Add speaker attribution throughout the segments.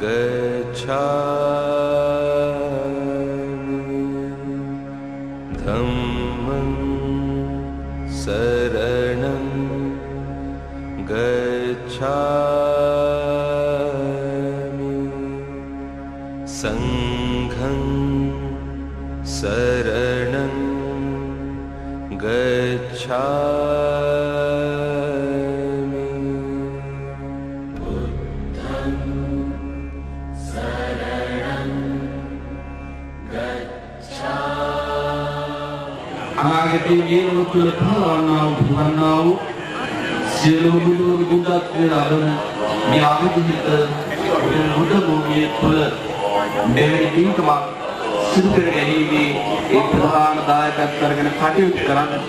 Speaker 1: gacchami dhammam saranam gacchami sangham saranam gacchami buddham saranam gacchami
Speaker 2: අනාගතයේ මේ ලෝකවල පහළවන්නා වූ සියලු බුදුන් බුද්ධත්වයට අරගෙන මේ ආගමික බුද්ධ භූමියේ තුල මෙවැනි පින්කමක් සිදු කර ගැනීමේ ඒ ප්‍රධාන දායකත්වය කරගෙන කටයුතු කරන්නට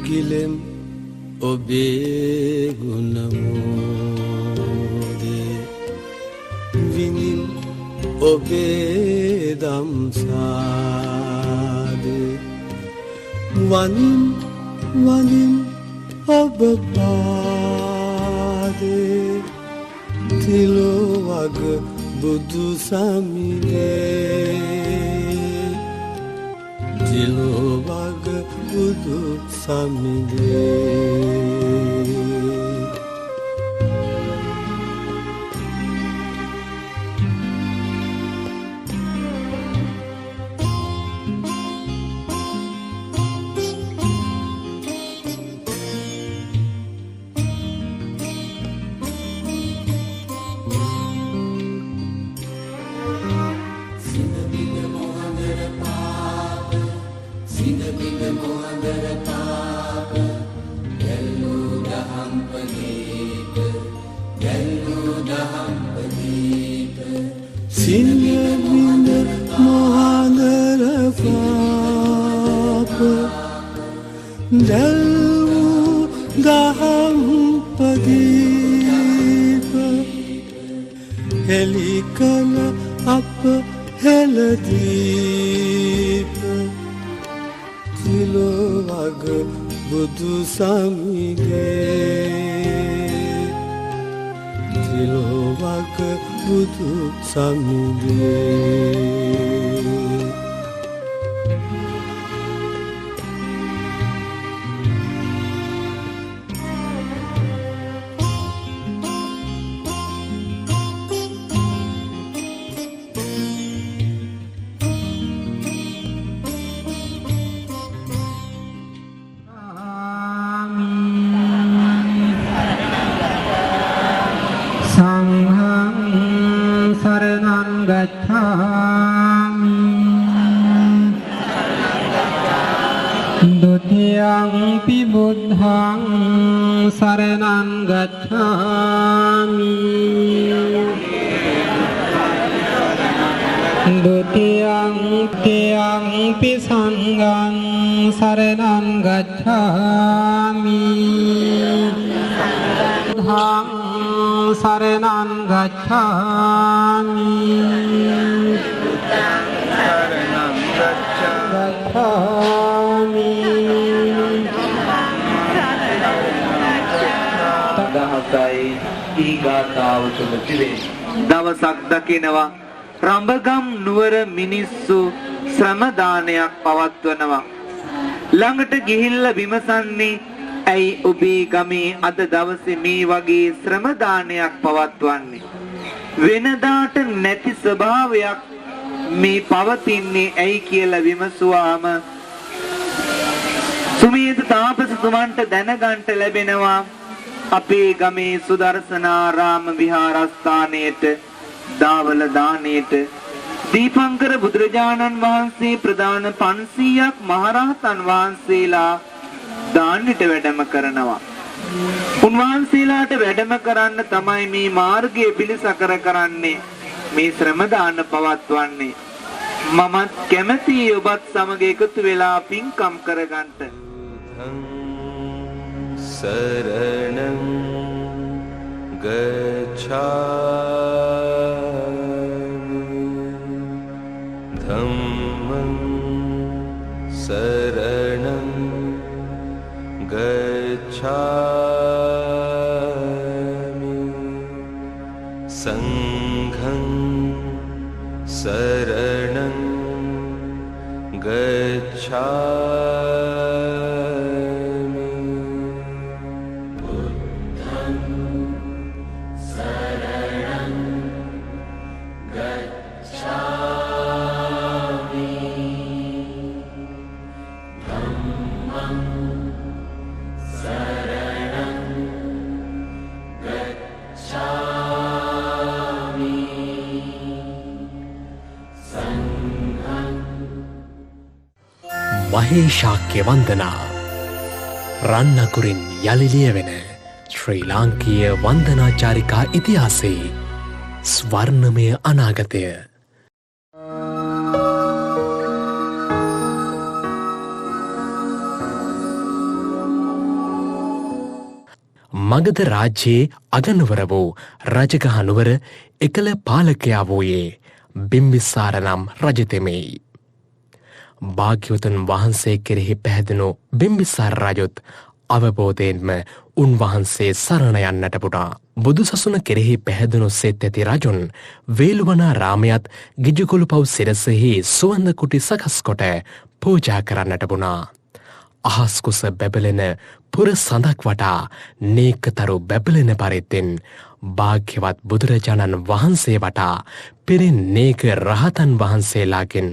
Speaker 3: ගිලෙම් ඔබේ ගුණමෝදේ විනිම් ඔබේ දම්සාදේ වනිම් වනිම් ඔබ පාදේ තිලොවග බුදු සමිනේ තිලොවග බුදු සමිනේ සිනබිඳ මොහඳර පාප දැල්වූ දහම් පදීප හෙළි කළ අප හෙළදීප තිලොවග බුදු සමිගේ තිලොවග බුදු සමිගේ
Speaker 4: Dutiyampi buddhang saranang gacchami Dutiyampi sanghang saranang gacchami Buddhang saranang gacchami saranang gacchami
Speaker 2: දහසයි ඊගාතාව තුල තිබේ. දවසක් දකිනවා රඹගම් නුවර මිනිස්සු ශ්‍රම දානයක් පවත්වනවා. ළඟට ගිහිල්ලා විමසන්නේ ඇයි ඔබේ ගමේ අද දවසේ මේ වගේ ශ්‍රම දානයක් පවත්වන්නේ?
Speaker 5: වෙනදාට නැති ස්වභාවයක් මේ පවතින්නේ ඇයි කියලා විමසුවාම සුමේධ තාපසතුමන්ට දැනගන්ට ලැබෙනවා අපේ ගමේ සුදර්ශනාරාම විහාරස්ථානයේට දාවල දානයේට දීපංකර බුදුරජාණන් වහන්සේ ප්‍රදාන 500ක් මහරහතන් වහන්සේලා දාන්නට වැඩම කරනවා. උන්වහන්සේලාට වැඩම කරන්න තමයි මේ මාර්ගයේ පිළිසකර කරන්නේ, මේ ශ්‍රම දාන පවත්වන්නේ. මමත් කැමැතියි ඔබත් සමග එකතු වෙලා පින්කම් කරගන්නට.
Speaker 1: සරණං ගච්ඡාමි ධම්මං සරණං ගච්ඡාමි සංඝං සරණං ගච්ඡාමි බුද්ධං සරණං ගච්ඡාමි ධම්මං සරණං ගච්ඡාමි
Speaker 6: මහේශාක්‍ය වන්දනා රන්නකුරින් යළි ලියවෙන ශ්‍රී ලාංකීය වන්දනාචාරිකා ඉතිහාසයේ ස්වර්ණමය අනාගතය. මගධ රාජ්‍යයේ අගනුවර වූ රජගහ නුවර එකල පාලකයා වූයේ බිම්බිසාර නම් රජතෙමෙයි. භාග්‍යවතුන් වහන්සේ කෙරෙහි පැහැදෙනු බිම්බිසාර රජුත් අවබෝධයෙන්ම උන්වහන්සේ සරණ යන්නට පුටා. බුදුසසුන කෙරෙහි පැහැදෙනු සෙත් ඇති රජුන් වේළුවනාරාමයත් ගිජුකුළු පව් සිරසෙහි සුවඳ කුටි සකස් කොට පූජා කරන්නට පුණා. අහස්කුස බැබලෙන පුර සඳක් වටා නේකතරු බැබලෙන පරිද්දෙන් භාග්‍යවත් බුදුරජාණන් වහන්සේ වටා පිරින් නේක රහතන් වහන්සේලාගෙන්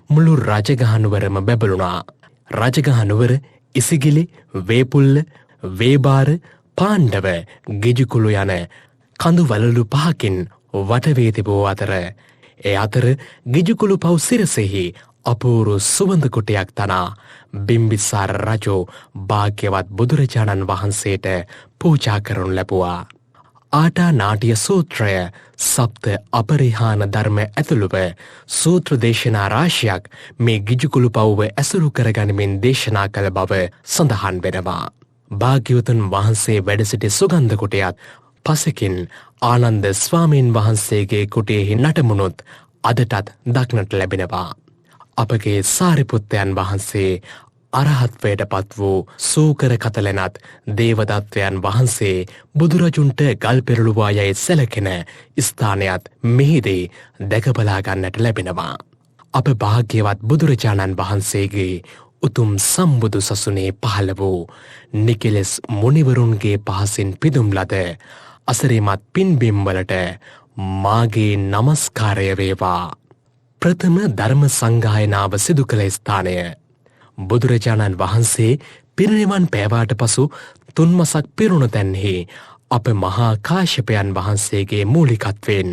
Speaker 6: මුළු රජගහනුවරම බැබළුණා. රජගහනුවර ඉසිගිලි, වේපුල්ල, වේබාර, පාණ්ඩව, ගිජුකුළු යන කඳු වලලු පහකින් වටවී තිබූ අතර ඒ අතර ගිජුකුළු පව් සිරසෙහි අපූරු සුවඳ කුටයක් තනා බිම්බිසාර රජු භාග්‍යවත් බුදුරජාණන් වහන්සේට පූජා කරනු ලැබුවා. ආටා නාටිය සූත්‍රය සප්ත අපරිහාන ධර්ම ඇතුළුව සූත්‍ර දේශනා රාශියක් මේ ගිජුකුළු පව්ව ඇසුරු කරගනිමින් දේශනා කළ බව සඳහන් වෙනවා. භාග්‍යවතුන් වහන්සේ වැඩසිටි සුගන්ධ කුටයත් පසකින් ආනන්ද ස්වාමීන් වහන්සේගේ කුටියෙහි නටමුණොත් අදටත් දක්නට ලැබෙනවා. අපගේ සාරිපුත්තයන් වහන්සේ අරහත්වයට පත් වූ සූකර කතලනත් දේවදත්වයන් වහන්සේ බුදුරජුන්ට ගල් පෙරළුවා යැයි සැලකෙන ස්ථානයත් මෙහිදී දැකබලා ගන්නට ලැබෙනවා. අප භාග්‍යවත් බුදුරජාණන් වහන්සේගේ උතුම් සම්බුදු සසුනේ පහළ වූ නිකෙලෙස් මුනිවරුන්ගේ පහසින් පිදුම් ලද අසරිමත් පින්බිම්වලට මාගේ නමස්කාරය වේවා. ප්‍රථම ධර්ම සංගායනාව සිදු කළ ස්ථානය බුදුරජාණන් වහන්සේ පිරිනිවන් පෑවාට පසු තුන්මසක් පිරුණු තැන්හි අප මහා කාශ්‍යපයන් වහන්සේගේ මූලිකත්වයෙන්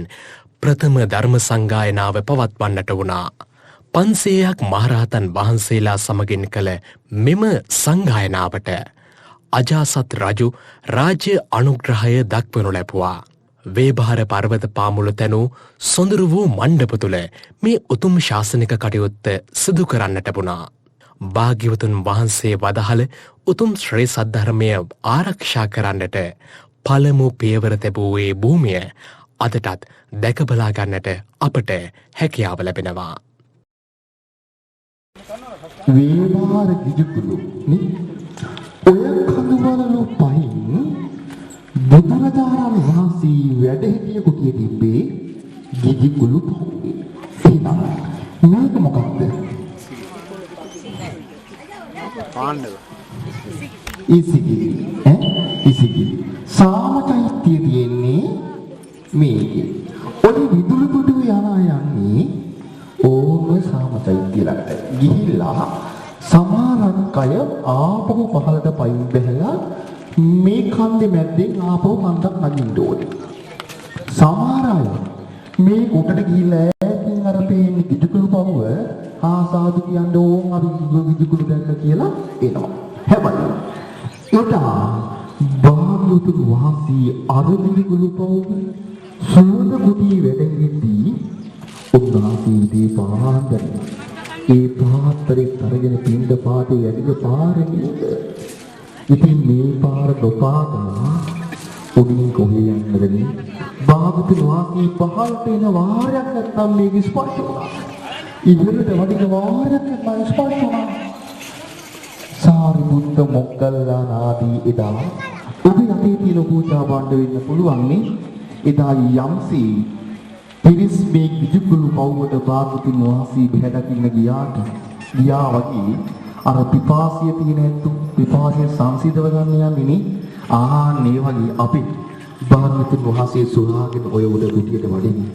Speaker 6: ප්‍රථම ධර්ම සංගායනාව පවත්වන්නට වුණා. 500ක් මහරහතන් වහන්සේලා සමගින් කළ මෙම සංගායනාවට අජාසත් රජු රාජ්‍ය අනුග්‍රහය දක්වනු ලැබුවා. වේභාර පර්වත පාමුල තැනූ සොඳුරු වූ මණ්ඩප තුළ මේ උතුම් ශාසනික කටයුත්ත සිදු කරන්නට වුණා. භාග්‍යවතුන් වහන්සේ වදහල උතුම් ශ්‍රේ සද්ධර්මය ආරක්ෂා කරන්නට පළමු පියවර තැබූයේ භූමිය අදටත් දැකබලා ගන්නට අපට හැකියාව ලැබෙනවා.
Speaker 7: වේවාර ගිජුකුළු ඔය කඳුවලු පහින් බුදුරජාණන් වහන්සේ වැඩ හිටිය කුටියේ තිබ්බේ ගිජුකුළු පහුවේ. එහෙනම් මේක මොකක්ද?
Speaker 5: පාණ්ඩව.
Speaker 7: ඉසිගිලි. ඉසිගිලි. සාමචෛත්‍යය තියෙන්නේ මේකේ. ඔය විදුලි පුටු යනා යන්නේ ඕම සාමචෛත්‍ය ළඟට. ගිහිල්ලා සමහරක් අය ආපහු පහළට පයින් බැහැලා මේ කන්දේ මැද්දෙන් ආපහු කන්දක් නගින්න ඕනේ. සමහර අය මේ කොටට ගිහිල්ලා ඈතින් අර පේන්නේ කිජුකුළු පවුව ආසාදු කියන්න ඕම් අපි කිජුකුළු දැක්ක කියලා එනවා. හැබැයි එදා භාග්‍යවතුන් වහන්සේ අර කිජුකුළු පවුව සුවඳ කුටි වැඩෙන්නේ උන්වහන්සේ දී පාන්දර ඒ පාත්‍රේ තරගෙන පින්ඩ පාතේ යටික පාරේ නේද. ඉතින් මේ පාර නොපාදා උඩින් කොහේ යන්නද? භාගතුන් වහන්සේ පහළට එන වාරයක් නැත්තම් මේක ස්පර්ශ වුණා. ඉහළට වඩින වාරයක් නැත්තම් ස්පර්ශ වුණා. සාරිපුත්ත මොග්ගල්ලාන ආදී එදා ඔබේ අතේ තියෙන පූජා භාණ්ඩ වෙන්න පුළුවන් නේ. එදා යම්සී පිරිස් මේ කිජුකුළු පවුවට භාගතුන් වහන්සේ බෙහෙදකින්න ගියා වගේ අර පිපාසිය තියෙන ඇත්තු පිපාසිය සංසිඳව ගන්න යන්නේ නේ. ආන්නේ වගේ අපි භාගතුන් වහන්සේ සුරාගෙන ඔය උඩ කුටියට වඩින්නේ.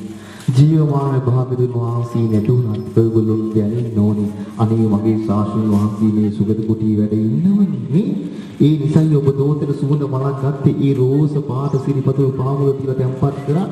Speaker 7: ජීවමාන භාගතුන් වහන්සේ නැතුණත් ඔයගොල්ලෝ දැනෙන්න ඕනේ. අනේ මගේ ශාස්ත්‍රඥ වහන්සේ මේ සුගත කුටියේ වැඩ ඉන්නවනේ. ඒ නිසායි ඔබ දෝතර සුවඳ මලක් ගත්තේ. ඒ රෝස පාට සිරිපතුල් පාමුල කියලා තැම්පත් කරා.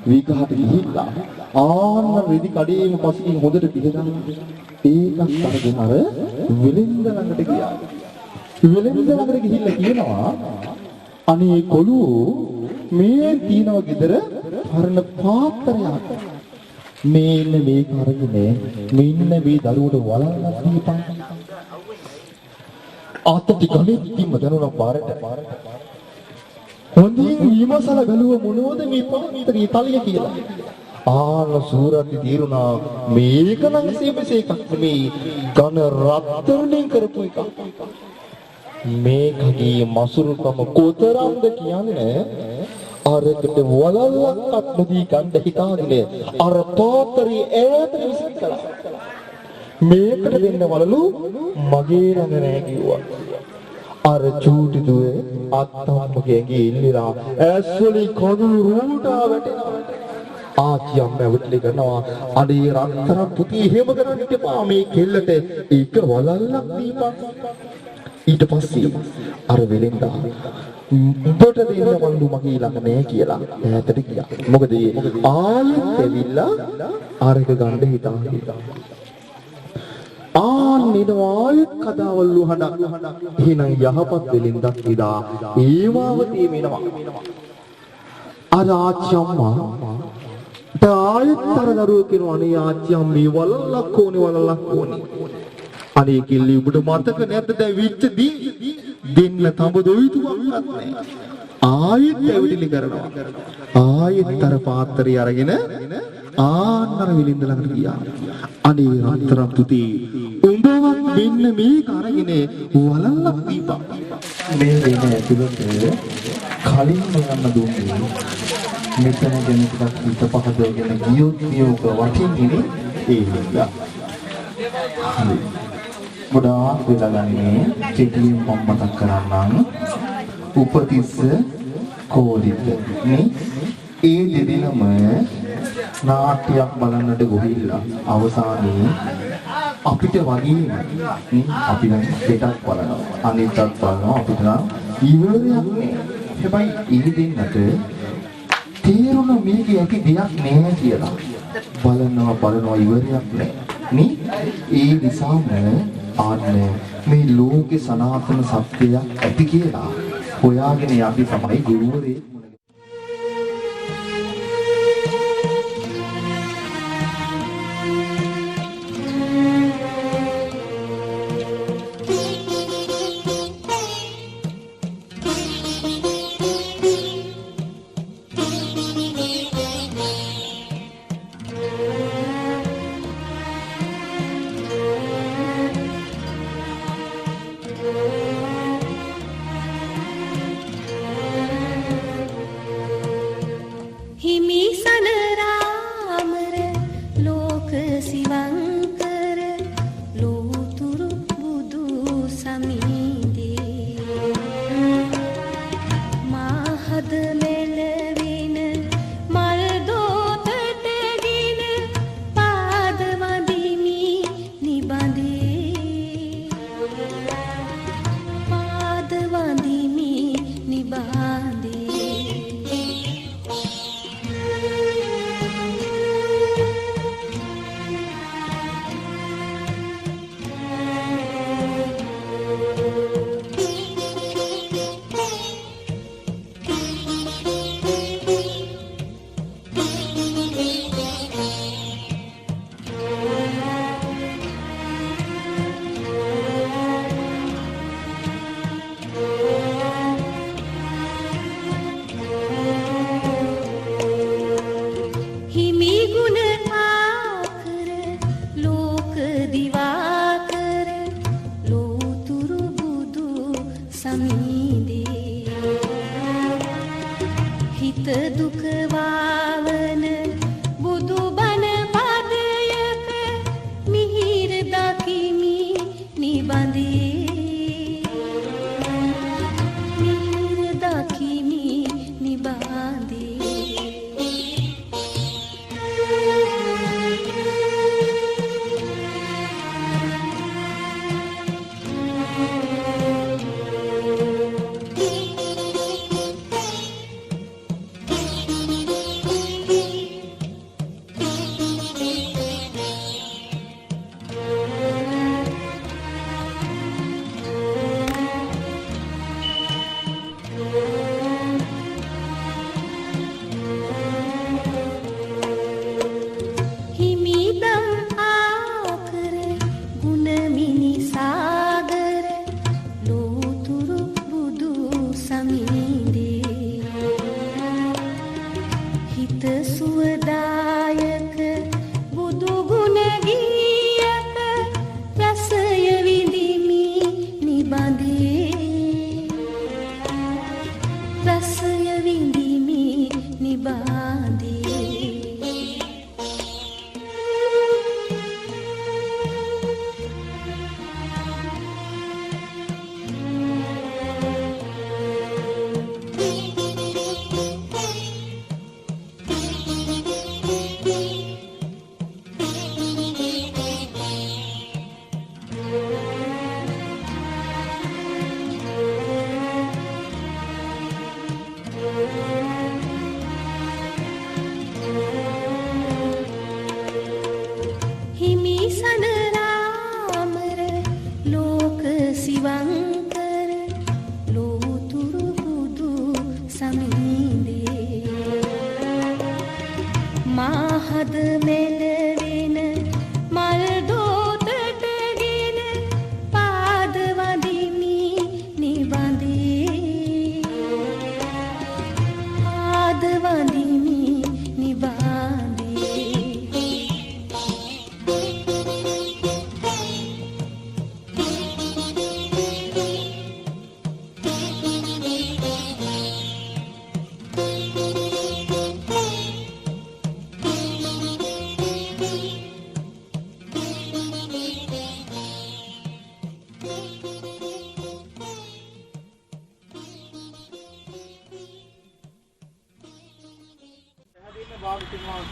Speaker 7: විගහට ගිහිල්ලා ආන්න රෙදි කඩේම පස්සකින් හොඳට පිටදන් ඒකත් අරගෙන අර වෙලෙන්ද ළඟට ගියා. වෙලෙන්ද ළඟට ගිහිල්ලා කියනවා අනේ කොළුවෝ මේ තියනවා ගෙදර හරන පාත්‍රයක්. මේන්න මේක අරගෙන මෙන්න මේ දරුවට වලල්ලා දීපන්. ආතති ගලෙත්තිම දනුන පාරට හොඳින් විමසලා ගලුව මොනවද මේ පාත්‍රයේ තලිය කියලා. ආන සූරත්ටි තීරුණා මේක නම් සීමසේ එකක් නෙමේ ඝන රත්තරන්ෙන් කරපු එකක්. මේකගේ මසුරුකම කොතරම්ද කියන්නේ අරකට වලල්ලක්වත් නොදී ගන්න හිතාගෙන අර පාතරේ ඈතට විසිකලා. මේකට දෙන්න වලලු මගේ ළඟ නෑ කිව්වා. අර චූටි දුවේ අත්තම්මගේ ඉල්ලලා ඇස්වලින් කඳුළු රූටා වැටෙනවා. ආච්චි අම්මා වුටලි කරනවා අනේ රත්තරන් පුතේ එහෙම කරන්න එපා මේ කෙල්ලට ඒක වලල්ලක් දීපන්. ඊට පස්සේ අර වෙලෙන්දා උඹට දෙන්න වළු මගේ ළඟ නෑ කියලා ඈතට ගියා. මොකද ආයෙත් ඇවිල්ලා අරක ගන්න හිතා. ආන්නෙන ආයෙත් කතාවල්ලු හඩක්. එහෙනම් යහපත් වෙලින්දක් ඉදා ඒවාවතේ වෙනවා. අර ආච්චි අම්මා ආයෙත් අර දරුවෝ කියනවා අනේ ආච්චි අම්මේ වලල්ලක් ඕනේ. අනේ කිල්ලි උඹට මතක නැද්ද දැන් විච්ච දී දෙන්න තඹ දොයිතුවක් නැහැ. ආයෙත් ඇවිදිලි කරනවා. ආයෙත් අර පාත්‍රය අරගෙන ආන්නර විලින්ද ළඟට ගියා. අනේ රත්තරන් පුතේ උඹවත් මෙන්න මේක අරගෙන වලල්ලක් දීපන්. මේ දෙන ඇතුළත කලින් යන්න දුන්නේ මෙතන ගැන ටිකක් හිත පහදවගෙන ගියොත් නියෝග වටින්නේ ඒ හින්දා. ගොඩාක් වෙලා ගන්නේ කෙටියෙන් මම මතක් කරන්නම් උපතිස්ස කෝලිත නේ ඒ දෙදිනම නාට්‍යයක් බලන්නට ගොහිල්ලා අවසානයේ අපිට වගේ නේ අපි නම් දෙකක් බලනවා අනිතත් බලනවා අපිට නම් ඉවරයක් නෑ. හැබැයි ඒ දෙන්නට තේරුණ මේකේ ඇති දෙයක් නෑ කියලා බලනවා ඉවරයක් නෑ නේ. ඒ නිසාම ආන්න මේ ලෝකේ සනාතන සත්‍යයක් ඇති කියලා හොයාගෙන යන්නේ තමයි ගුරුවරේ.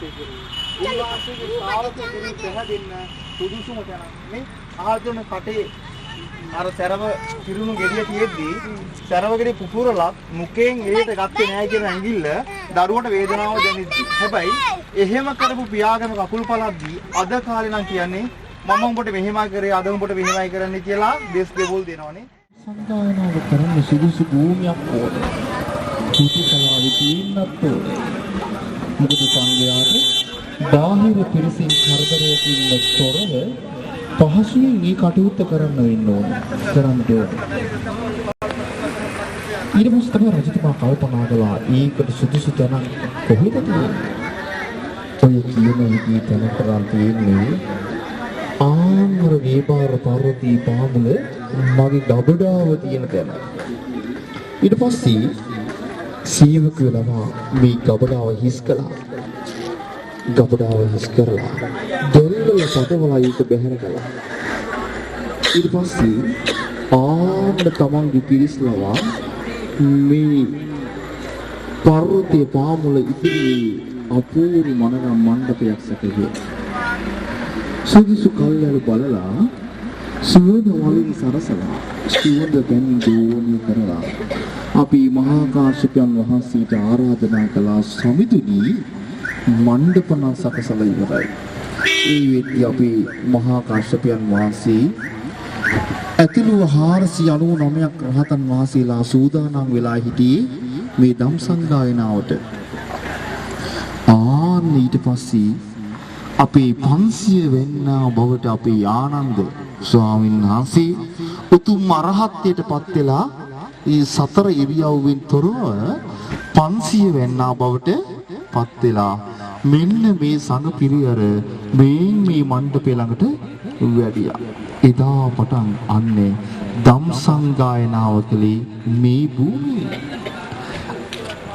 Speaker 5: වාසය කරේ. උන්වහන්සේගේ ශ්‍රාවකයන් පැහැදින්න සුදුසුම තැන මේ ආර්ජන කටේ අර සරව කිරුණු ගෙඩිය තියෙද්දී සරවගෙඩිය පුපුරලා මුකෙන් එළියට ගත්තේ නැහැ කියන ඇඟිල්ල දරුවට වේදනාව දැනෙද්දී. හැබැයි එහෙම කරපු පියාගම කකුල් පළද්දී අද කාලේ නම් කියන්නේ මම උඹට මෙහෙමයි කරේ අද උඹට මෙහෙමයි කරන්නේ කියලා දෙස් දෙවොල් දෙනවනේ.
Speaker 7: සංගායනාව කරන්න සුදුසු භූමියක් ඕනේ. කුටිකලාවේ තියෙන්නත් ඕනේ. මොකද සංගයාට බාහිර පිරිසින් කරදරයකින් තොරව පහසුවෙන් මේ කටයුත්ත කරන්න වෙන්න ඕනේ. කරන්න ඕනේ. ඊට පස්සේ තමයි රජතුමා කල්පනා කළා ඒකට සුදුසු තැනක් කොහෙද තියෙන්නේ? ඔය කියන විදිහට තැනක් තියෙන්නේ ආමර වේපාර පර්වතී පාමුල මගේ ගබඩාව තියෙන තැන. ඊට පස්සේ සීවකයෝ ළමා මේ ගබඩාව හිස් කළා. ගබඩාව හිස් කරලා දෙල්වල පතවලා ඒක බැහැර කළා. ඊට පස්සේ ආමර තමන්ගේ පිරිස් ළමා මේ පර්වතී පාමුල ඉදිරියේ අපූර්ව මනරම් මණ්ඩපයක් සැකසුවා. සුදුසු කල්යල බලලා සුවඳ වලින් සරසලා සුවඳ පැන් දෝණිය කරලා අපි මහා කාශ්‍යපයන් වහන්සේට ආරාධනා කළා සමිතුනි මණ්ඩපන සකසලා ඉවරයි. ඒ වෙද්දී අපි මහා කාශ්‍යපයන් වහන්සේ ඇතුළු 499ක් රහතන් වහන්සේලා සූදානම් වෙලා හිටියේ මේ ධම් සංගායනාවට. ඊට පස්සේ අපේ 500 වෙන්නා බවට අපේ ආනන්ද ස්වාමීන් වහන්සේ උතුම් අරහත්ත්වයට පත් වෙලා ඒ සතර ඉරියව්වෙන් තොරව 500 වෙන්නා බවට පත් වෙලා මෙන්න මේ සංඝ පිරිවර මේ මණ්ඩපේ ළඟට වැඩියා. එදා පටන් අන්නේ ධම් සංගායනාව කලේ මේ භූමියේ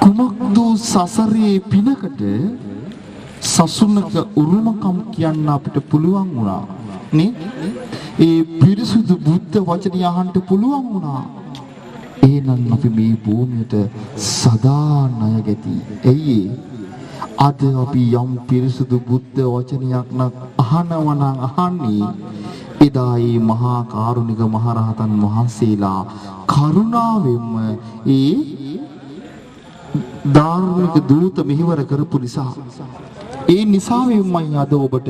Speaker 7: කුමක්ද සසරේ පිනකට සසුනක උරුමකම් කියන්න අපිට පුළුවන් වුණා නේ. ඒ පිරිසුදු බුද්ධ වචනය අහන්න පුළුවන් වුණා. එහෙනම් අපි මේ භූමියට සදා ණය ගැති. එයි අද අපි යම් පිරිසුදු බුද්ධ වචනයක් නම් අහනවා නම් අහන්නේ එදා මේ මහා කාරුණික මහරහතන් වහන්සේලා කරුණාවෙන්ම ඒ ධාර්මික දූත මෙහෙවර කරපු නිසා. ඒ නිසාවෙන්මයි අද ඔබට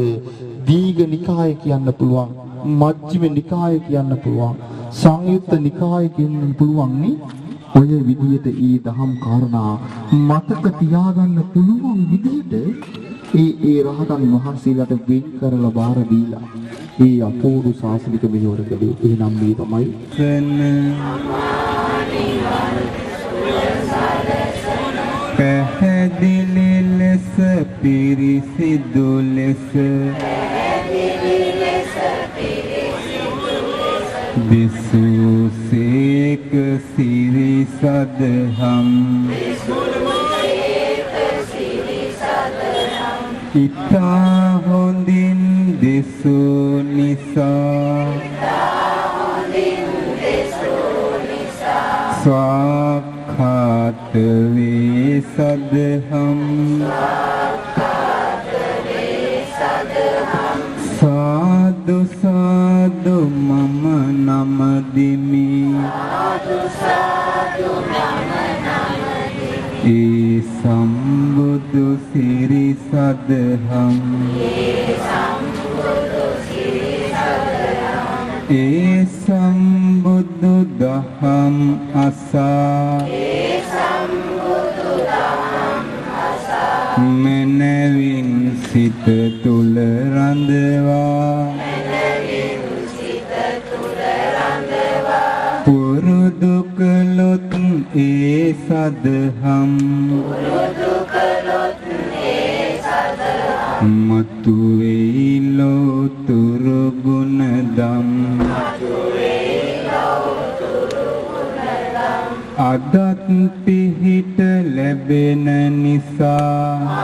Speaker 7: දීඝ නිකාය කියන්න පුළුවන්, මජ්ක්‍ධිම නිකාය කියන්න පුළුවන්, සංයුත්ත නිකාය කියන්න පුළුවන් නේ. ඔය විදිහට ඊ දහම් කාරණා මතක තියාගන්න පුළුවන් විදිහට ඒ රහතන් වහන්සේලාට වෙන් කරලා බාර දීලා ඒ අපූර්ව ශාසනික මෙහෙවර කළේ. එහෙනම් මේ තමයි
Speaker 4: පැහැදිලි ලෙස පිරිසිදු ලෙස විසුසේක සිරි සදහම් ඉතා හොඳින් දෙසු නිසා ස්වාක්ඛාත වේ සදහම් සාදු සාදු මම නමදිමි ඒ සම්බුදු සිරි සදහම් ඒ සම්බුදු දහම් අසා මනවින් සිත තුල රඳවා පුරුදු කළොත් ඒ සදහම් මතු වේ ලෝතුරු ගුණ දම් අදත් පිහිට ලැබෙන නිසා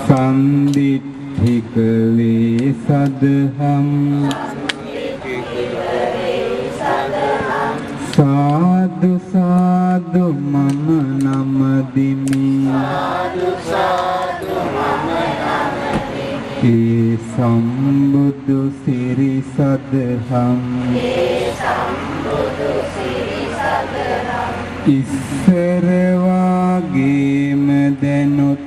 Speaker 4: සම්දිත්තික වේ සදහම් සාදු සාදු සාදු මම නමදිමි ඒ සම්බුදු සිරි සදහම් ඉස්සර වාගේම දැනුත්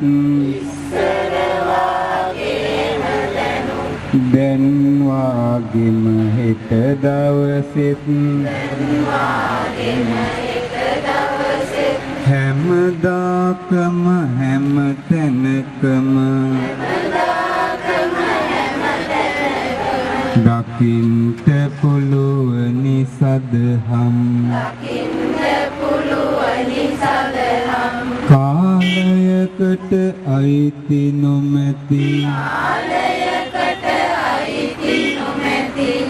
Speaker 4: දැන් වාගේම හෙට දවසෙත් හැමදාකම හැම තැනකම දකින්ට පුළුවනි සදහම් කාලයකට අයිති නොමැති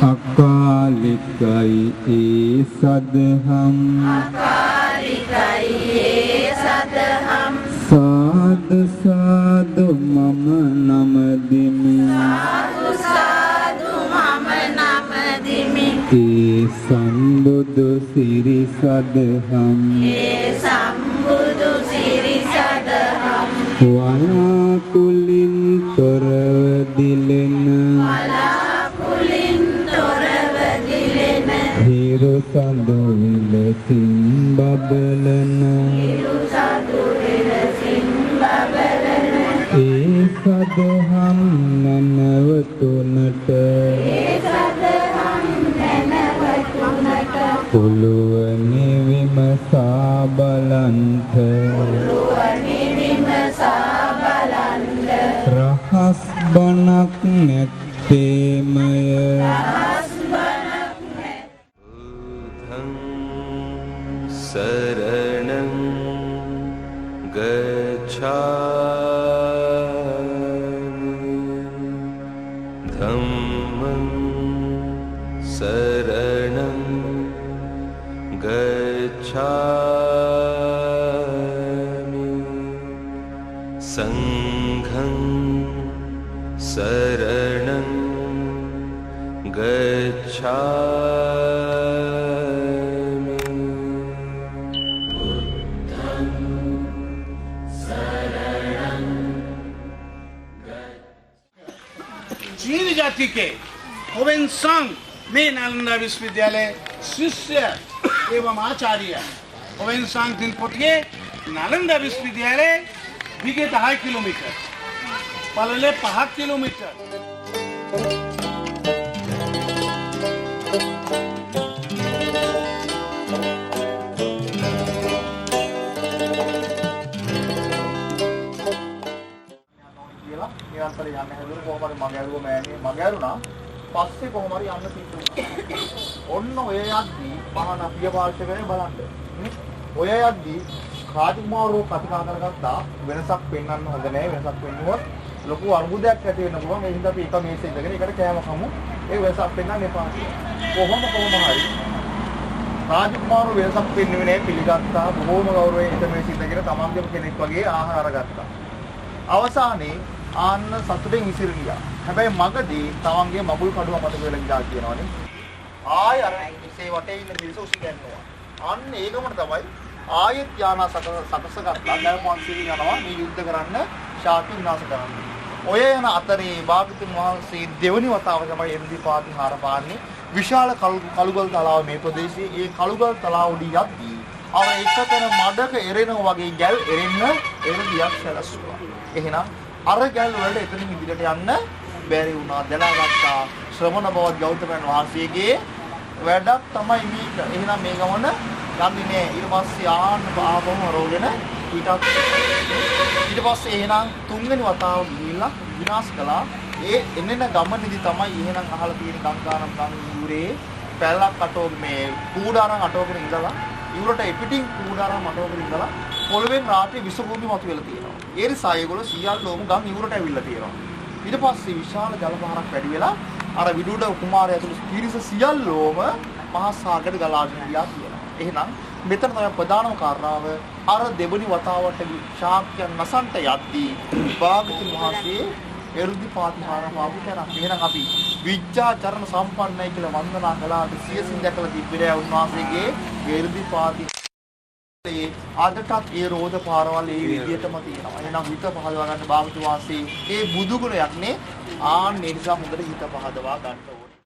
Speaker 4: අකාලිකයි ඒ සදහම් සාදු සාදු මම නමදිමි ඒ සම්බුදු සිරි සදහම් වලාකුලින් තොරව දිලෙන හිරු සඳු විලසින් බබලන ඒ සදහම් නැනවතුනට පුළුවනි විමසා බලන්ට රහස් බණක් නැත්තේමය
Speaker 8: සරණං ගච්ඡාමි ධම්මං සරණං ගච්ඡාමි සංඝං සරණං ගච්ඡාමි
Speaker 9: चीन जाति के होवेनसांग में नालंदा विश्वविद्यालय शिष्य एवं आचार्य होवेनसांग दिनपोटिये नालंदा विश्वविद्यालय विगे 10 किलोमीटर पलले 5 किलोमीटर
Speaker 5: නිරන්තරයෙන් යන්න හැදුණු කොහොම හරි මග ඇරුව මෑණිය මග ඇරුණා පස්සේ කොහොම හරි යන්න සිද්ධ වුණා. ඔන්න ඔය යද්දී මහා නපිය පාර්ශවයේ බලන්න. ඔය යද්දී රාජකුමාරෝ කතිකා කරගත්තා වෙනසක් පෙන්වන්න හොඳ නැහැ. වෙනසක් පෙන්නුවොත් ලොකු අර්බුදයක් ඇති වෙන්න පුළුවන්. ඒ හින්දා අපි එක මේසේ ඉඳගෙන එකට කෑම කමු. ඒ වෙනසක් පෙන්වන්න එපා. කොහොම හරි රාජකුමාරෝ වෙනසක් පෙන්වන්නේ නැහැ පිළිගත්තා. බොහෝම ගෞරවයෙන් එක මේසේ ඉඳගෙන තමන්ගේම කෙනෙක් වගේ ආහාර ගත්තා. අවසානයේ ආන්න සතුටෙන් ඉසිර ගියා. හැබැයි මගදී තමන්ගේ මගුල් කඩුව මතක වෙලා ගියා කියනවනේ. ආය අර ඉසේ වටේ ඉන්න පිරිස උසිගන්නවා. අන්න ඒකමන තමයි ආයෙත් යානා සකස ගත්තා. ගල්පන්සිරි යනවා මේ යුද්ධ කරන්න ශාක්‍ය විනාශ කරන්න. ඔය යන අතරේ භාගතුන් වහන්සේ දෙවනි වතාව තමයි එන්දි පාතිහාර පාන්නේ. විශාල කළුගල් තලාව මේ ප්‍රදේශයේ. ඒ කළුගල් තලාව උඩ යද්දී අර එකතන මඩක එරෙනවා වගේ ගැල් එරෙන්න එරදියක් සැලසුවා. එහෙනම් අර ගැල් වලට එතනින් ඉදිරියට යන්න බැරි වුණා. දැනගත්තා ශ්‍රමණ බවත් ගෞතමයන් වහන්සේගේ වැඩක් තමයි මේක. එහෙනම් මේ ගමන යන්නේ නෑ. ඊට පස්සේ ආපහුම රෝගෙන ඊට පස්සේ එහෙනම් තුන්වෙනි වතාව ගිහිල්ලා විනාශ කළා. ඒ එන්නෙන ගමනේදී තමයි එහෙනම් අහලා තියෙන ගංගානම් ගම් යූරේ පැලක් අටෝගේ මේ කූඩාරම් අටෝගෙන ඉඳලා ඉවුරට එපිටින් කූඩාරම් අටෝගෙන ඉඳලා පොළවෙන් රාත්‍රී විස භූමි මතුවෙලා තියෙනවා. ඒ නිසා ඒගොල්ලෝ සියල්ලෝම ගම් ඉවුරට ඇවිල්ලා තියෙනවා. ඊට පස්සේ විශාල ජල පහරක් වැඩි වෙලා අර විදුඩ කුමාරයා ඇතුළු පිරිස සියල්ලෝම මහා සාගරයට ගලාගෙන ගියා කියලා. එහෙනම් මෙතන තමයි ප්‍රධානම කාරණාව අර දෙවනි වතාවට ශාක්‍යයන් නසන්ට යද්දී භාගතුන් වහන්සේ එරුදි පාතිහාර පාපු තැනක්. එහෙනම් අපි විජ්ජාචරණ සම්පන්නයි කියලා වන්දනා කළාට සියසින් දැකලා තිබෙන්නේ උන්වහන්සේගේ එරුදි පාති අදටත් ඒ රෝද පාරවල් ඒ විදියටම තියෙනවා. එහෙනම් හිත පහදවා ගන්න භාගතු වාසී ඒ බුදු ගුණයක් නේ. ආන් ඒ නිසා හොඳට හිත පහදවා ගන්න ඕනේ.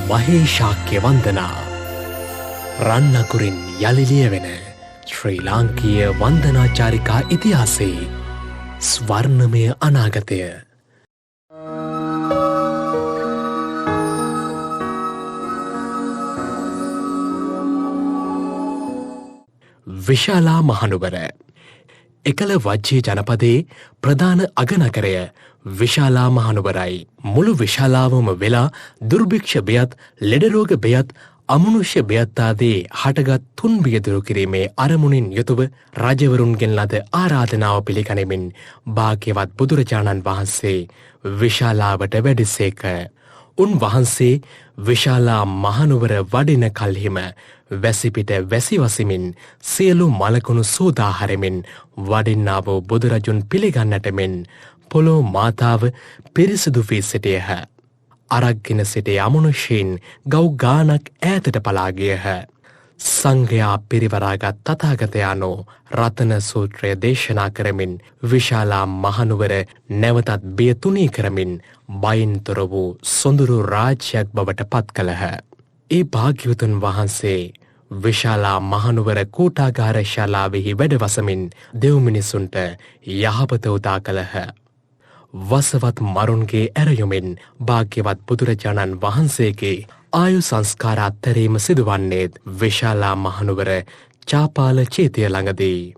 Speaker 6: මහේශාක්‍ය වන්දනා රන්නකුරින් යලි ලියවෙන ශ්‍රී ලාංකීය වන්දනාචාරිකා ඉතිහාසයේ ස්වර්ණමය අනාගතය. විශාලා මහනුවර එකල වජ්ජේ ජනපදයේ ප්‍රධාන අගනගරය විශාලා මහනුවරයි. මුළු විශාලාවම වෙලා දුර්භික්ෂ බයත්, ලෙඩරෝග බයත්, අමනුෂ්‍ය බයත් ආදී හටගත් තුන් බිය දුරු කිරීමේ අරමුණින් යුතුව රජවරුන්ගෙන් ලද ආරාධනාව පිළිගනිමින් භාග්‍යවත් බුදුරජාණන් වහන්සේ විශාලාවට වැඩිසේක. උන්වහන්සේ විශාලා මහනුවර වඩින කල්හිම වැසිපිට වැසිවසිමින් සියලු මලකුණු සෝදාහරමින් වඩින්නා වූ බුදුරජුන් පිළිගන්නට මෙන් පොළොව මාතාව පිරිසිදු වී සිටියහ. අරක්ගෙන සිටි අමනුෂ්‍යයින් ගව් ගානක් ඈතට පලාගියහ. සංඝයා පිරිවරාගත් තථාගතයන්ෝ රතන සූත්‍රය දේශනා කරමින් විශාලා මහනුවර නැවතත් බිය තුනී කරමින් බයින් තොර වූ සොඳුරු රාජ්‍යයක් බවට පත් කළහ. ඒ භාග්‍යවතුන් වහන්සේ විශාලා මහනුවර කූටාගාර ශාලාවෙහි වැඩවසමින් දෙව් මිනිසුන්ට යහපත උදා කළහ. වසවත් මරුන්ගේ ඇරයුමෙන් භාග්‍යවත් බුදුරජාණන් වහන්සේගේ ආයු සංස්කාර අත්හැරීම සිදුවන්නේත් විශාලා මහනුවර චාපාල චේතය ළඟදී.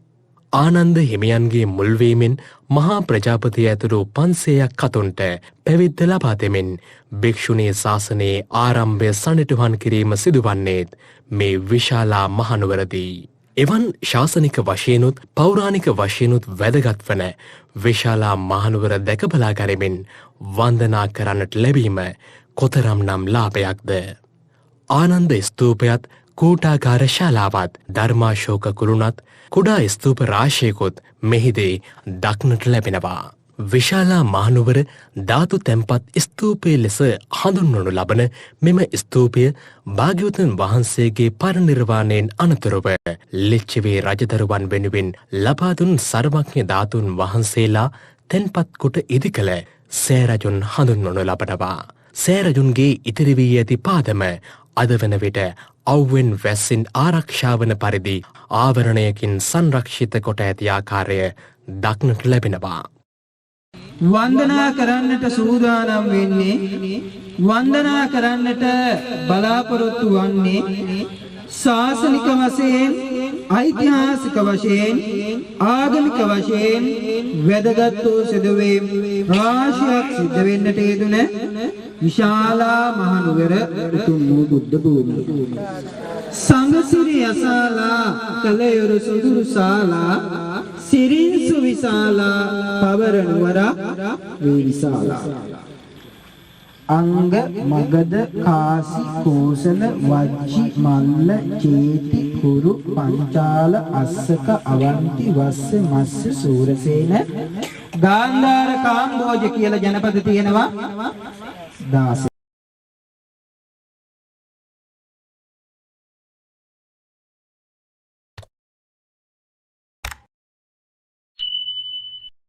Speaker 6: ආනන්ද හිමියන්ගේ මුල්වීමෙන් මහා ප්‍රජාපති ඇතුළු 500ක් කතුන්ට පැවිද්ද ලබා දෙමින් භික්ෂුණී ශාසනයේ ආරම්භය සනිටුහන් කිරීම සිදුවන්නේත් මේ විශාලා මහනුවරදී. එවන් ශාසනික වශයෙන්ුත් පෞරාණික වශයෙන්ුත් වැදගත් වන විශාලා මහනුවර දැකබලා ගනිමින් වන්දනා කරන්නට ලැබීම කොතරම් නම් ලාභයක්ද. ආනන්ද ස්තූපයත්, කූටාගාර ශාලාවත්, ධර්මාශෝක කුළුණත්, කුඩා ස්තූප රාශියකුත් මෙහිදී දක්නට ලැබෙනවා. විශාලා මහනුවර ධාතු තැන්පත් ස්තූපය ලෙස හඳුන්වනු ලබන මෙම ස්තූපය භාග්‍යවතුන් වහන්සේගේ පරිනිර්වාණයෙන් අනතුරුව ලිච්ඡවී රජදරුවන් වෙනුවෙන් ලබා දුන් සර්වඥ ධාතුන් වහන්සේලා තැන්පත් කොට ඉදිකළ සෑරජුන් හඳුන්වනු ලබනවා. සෑරජුන්ගේ ඉතිරි වී ඇති පාදම අද වන විට අව්වෙන් වැස්සින් ආරක්ෂා වන පරිදි ආවරණයකින් සංරක්ෂිත කොට ඇති ආකාරය දක්නට ලැබෙනවා.
Speaker 10: වන්දනා කරන්නට සූදානම් වෙන්නේ, වන්දනා කරන්නට බලාපොරොත්තු වන්නේ ශාසනික වශයෙන්, ඓතිහාසික වශයෙන්, ආගමික වශයෙන් වැදගත් වූ සිදුවීම් රාශියක් සිද්ධ වෙන්නට යෙදුන විශාලා මහනුවර උතුම් වූ බුද්ධ භූමිය. සංඝසිරි අසාලා කලයුරු සුදුරු ශාලා සිරින්සු විශාලා පවරනුවර වේ විශාලා. අංග මගධ කාසි කෝසල වජ්ජි මල්ල චේති කුරු පංචාල අස්සක අවන්ති වස්ස මස්ස සූරසේන ගාන්ධාර කාම්බෝජ කියලා ජනපද තියෙනවා 16.